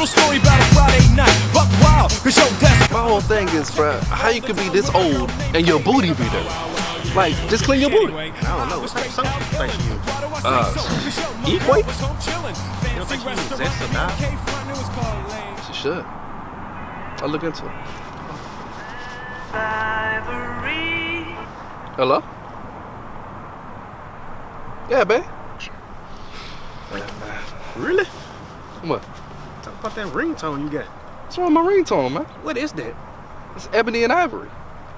little story about a Friday night. Buck wild, cause your desk. My whole thing is, bruh, how you could be this old and your booty be dirty? Like, just clean your booty. I don't know. What type of soap you use? Equate? You don't think you use Zest or not? She should. I'll look into it. Hello? Yeah, babe. Really? What? Talk about that ringtone you got. What's wrong with my ringtone, man? What is that? It's ebony and ivory.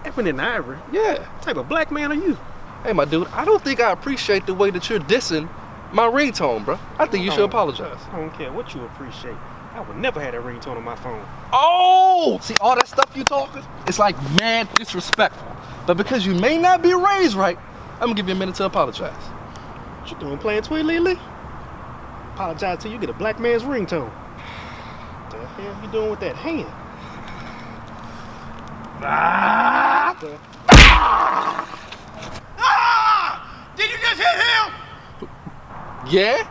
Ebony and ivory? Yeah. What type of black man are you? Hey, my dude, I don't think I appreciate the way that you're dissing my ringtone, bro. I think you should apologize. I don't care what you appreciate. I would never have that ringtone on my phone. Oh! See, all that stuff you talking? It's like mad disrespectful. But because you may not be raised right, I'm gonna give you a minute to apologize. What you doing, playing Tweet? Apologize till you get a black man's ringtone. What the hell you doing with that hand? Did you just hit him? Yeah?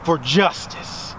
For justice.